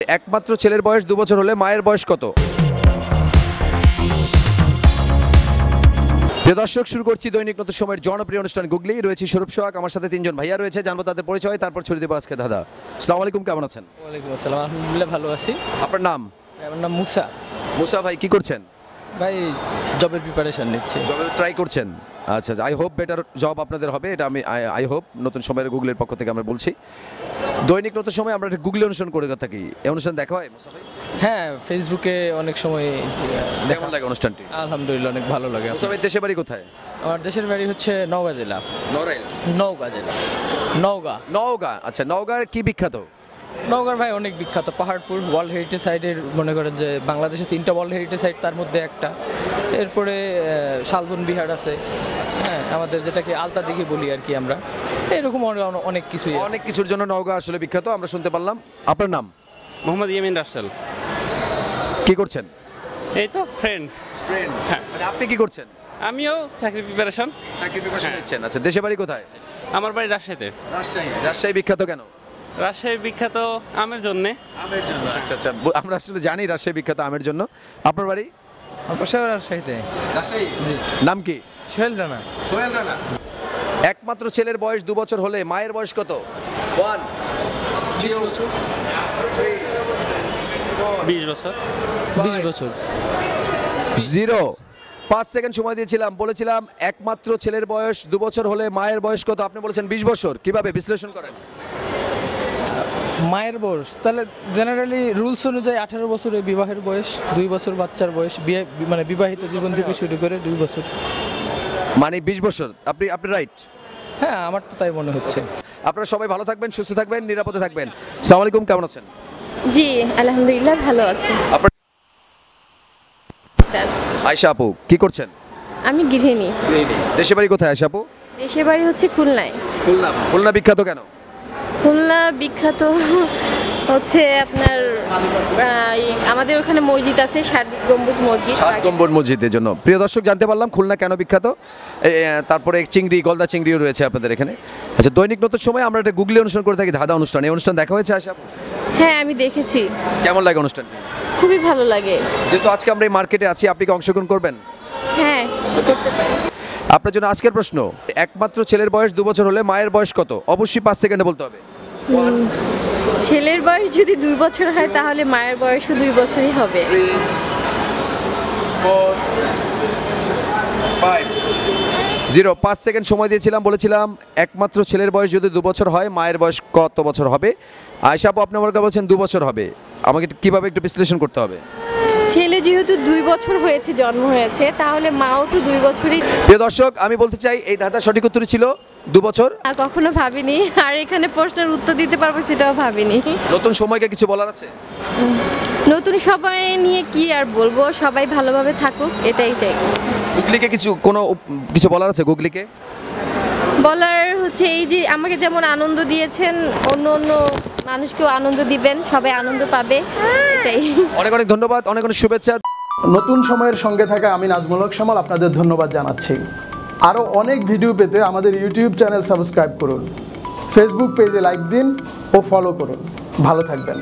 একমাত্র ছেলের বয়স 2 বছর হলে মায়ের বয়স কত? প্রিয় দর্শক, শুরু করছি দৈনিক নতুন সময়ের জনপ্রিয় অনুষ্ঠান গুগলি। রয়েছে স্বরূপ সোহাগ, আমার সাথে তিনজন ভাইয়া রয়েছে, জানবো তাদের পরিচয়, তারপর ছড়িয়ে দেবো আজকে দাদা। আসসালামু আলাইকুম, কেমন আছেন? ওয়ালাইকুম আসসালাম, আলহামদুলিল্লাহ ভালো আছি। আপনার নাম? আমার নাম মুসা। মুসা ভাই, কি করছেন? ভাই জবের প্রিপারেশন নিচ্ছি। জবের ট্রাই করছেন? আচ্ছা, আই হোপ বেটার জব আপনাদের হবে, এটা আমি আই হোপ নতুন সময়ের গুগলের পক্ষ থেকে আমরা বলছি। দৈনিক নতুন সময় আমরা একটা গুগলি অনুষ্ঠান করে থাকি, এই অনুষ্ঠান দেখা হয় মুসা ভাই? হ্যাঁ, ফেসবুকে অনেক সময় কেমন লাগে অনুষ্ঠানটি? আলহামদুলিল্লাহ অনেক ভালো লাগে। মুসা ভাই, দেশে বাড়ি কোথায়? আমার দেশের বাড়ি হচ্ছে নওগাঁ জেলা। নওগাঁ জেলা, নওগাঁ। নওগাঁ, আচ্ছা। নওগাঁর কি বিখ্যাত? নওগাঁর ভাই অনেক বিখ্যাত, পাহাড়পুর ওয়ার্ল্ড হেরিটেজ সাইটের, মনে করেন যে বাংলাদেশে 3টা ওয়ার্ল্ড হেরিটেজ সাইট, তার মধ্যে একটা। এরপরে শালবন বিহার আছে, হ্যাঁ আমাদের যেটাকে আলতা দিঘি বলি আর কি আমরা। এরকম অনেক কিছুই, অনেক কিছুর জন্য নওগাঁ আসলে বিখ্যাত, আমরা শুনতে পারলাম। আপনার নাম? মোহাম্মদ ইয়ামিন রাসেল। কি করছেন? এই তো ফ্রেন্ড। হ্যাঁ। মানে আপনি কি করছেন? আমিও চাকরি প্রিপারেশন। চাকরি প্রিপারেশন নিচ্ছেন, আচ্ছা। দেশে বাড়ি কোথায়? আমার বাড়ি রাজশাহীতে। রাজশাহী। রাজশাহী বিখ্যাত কেন? রাজশাহী বিখ্যাত আমের জন্যে। আমের জন্য, আচ্ছা আচ্ছা। আমরা আসলে জানি রাজশাহী বিখ্যাত আমের জন্য। আপনার বাড়ি? অবশ্যই রাজশাহীতে। রাজশাহী, জি। নাম কি? সোহেল রানা। সোহেল রানা। একমাত্র ছেলের বয়স 2 বছর হলে মায়ের বয়স কত? 1 2 3 4 20 বছর। 20 বছর। 0। 5 সেকেন্ড সময় দিয়েছিলাম, বলেছিলাম একমাত্র ছেলের বয়স 2 বছর হলে মায়ের বয়স কত? আপনি বলেছেন 20 বছর। কিভাবে বিশ্লেষণ করেন? মায়ের বয়স তাহলে জেনারেলি রুলস অনুযায়ী 18 বছরে বিবাহের বয়স, 2 বছর বাচ্চার বয়স, বিয়ে মানে বিবাহিত জীবন থেকে শুরু করে 2 বছর, মানে 20 বছর। আপনি রাইট। হ্যাঁ আমার তো তাই মনে হচ্ছে। আপনারা সবাই ভালো থাকবেন, সুস্থ থাকবেন, নিরাপদে থাকবেন। আসসালামু আলাইকুম, কেমন আছেন? জি আলহামদুলিল্লাহ ভালো আছি। আপনার আয়শা আপু, কি করছেন? আমি গৃহিণী। দেশে বাড়ি কোথায় আয়শা আপু? দেশের বাড়ি হচ্ছে খুলনায়। খুলনা। খুলনা বিখ্যাত কেন? খুলনা বিখ্যাত হচ্ছে আপনার আমাদের ওখানে মসজিদ আছে, 7 গম্বুজ মসজিদ। 7 গম্বুজ মসজিদের জন্য। প্রিয় দর্শক, জানতে পারলাম খুলনা কেন বিখ্যাত। তারপরে চিংড়ি, গলদা চিংড়িও রয়েছে আপনাদের এখানে। আচ্ছা, দৈনিক নতুন সময় আমরা একটা গুগলি অনুষ্ঠান করে থাকি, ধাঁধা অনুষ্ঠান। এই অনুষ্ঠান দেখা হয়েছে আয়শা আপু? হ্যাঁ আমি দেখেছি। কেমন লাগে অনুষ্ঠানটি? খুবই ভালো লাগে। যেহেতু আজকে আমরা এই মার্কেটে আছি, আপনি কি অংশগ্রহণ করবেন? হ্যাঁ করতে পারি। আপনার জন্য আজকের প্রশ্ন, একমাত্র ছেলের বয়স 2 বছর হলে মায়ের বয়স কত? অবশ্যই 5 সেকেন্ডে বলতে হবে। ছেলের বয়স যদি 2 বছর হয় তাহলে মায়ের বয়সও 2 বছরই হবে। 3 4 5 0। 5 সেকেন্ড সময় দিয়েছিলাম, বলেছিলাম একমাত্র ছেলের বয়স যদি 2 বছর হয় মায়ের বয়স কত বছর হবে? আয়শা আপু, আপনি আমার কাছে বলছেন 2 বছর হবে। আমাকে কিভাবে একটু বিশ্লেষণ করতে হবে? ছেলে যেহেতু 2 বছর হয়েছে, জন্ম হয়েছে, তাহলে মাও তো 2 বছরই। প্রিয় দর্শক, আমি বলতে চাই এই ধাঁধার সঠিক উত্তর ছিল 2 বছর। কখনো ভাবিনি, আর এখানে প্রশ্নের উত্তর দিতে পারবো সেটাও ভাবিনি। নতুন সময়কে কিছু বলার আছে? নতুন সবাই নিয়ে কি আর বলবো, সবাই ভালোভাবে থাকুক এটাই চাই। গুগলিকে কিছু বলার আছে? গুগলিকে বলার হচ্ছে এই যে আমাকে যেমন আনন্দ দিয়েছেন, অন্য অন্য মানুষকেও আনন্দ দিবেন, সবাই আনন্দ পাবে, এটাই। অনেক অনেক ধন্যবাদ, অনেক অনেক শুভেচ্ছা। নতুন সময়ের সঙ্গে থাকা আমি নাজমুল হক শামাল আপনাদের ধন্যবাদ জানাচ্ছি। আরও অনেক ভিডিও পেতে আমাদের ইউটিউব চ্যানেল সাবস্ক্রাইব করুন, ফেসবুক পেজে লাইক দিন ও ফলো করুন। ভালো থাকবেন।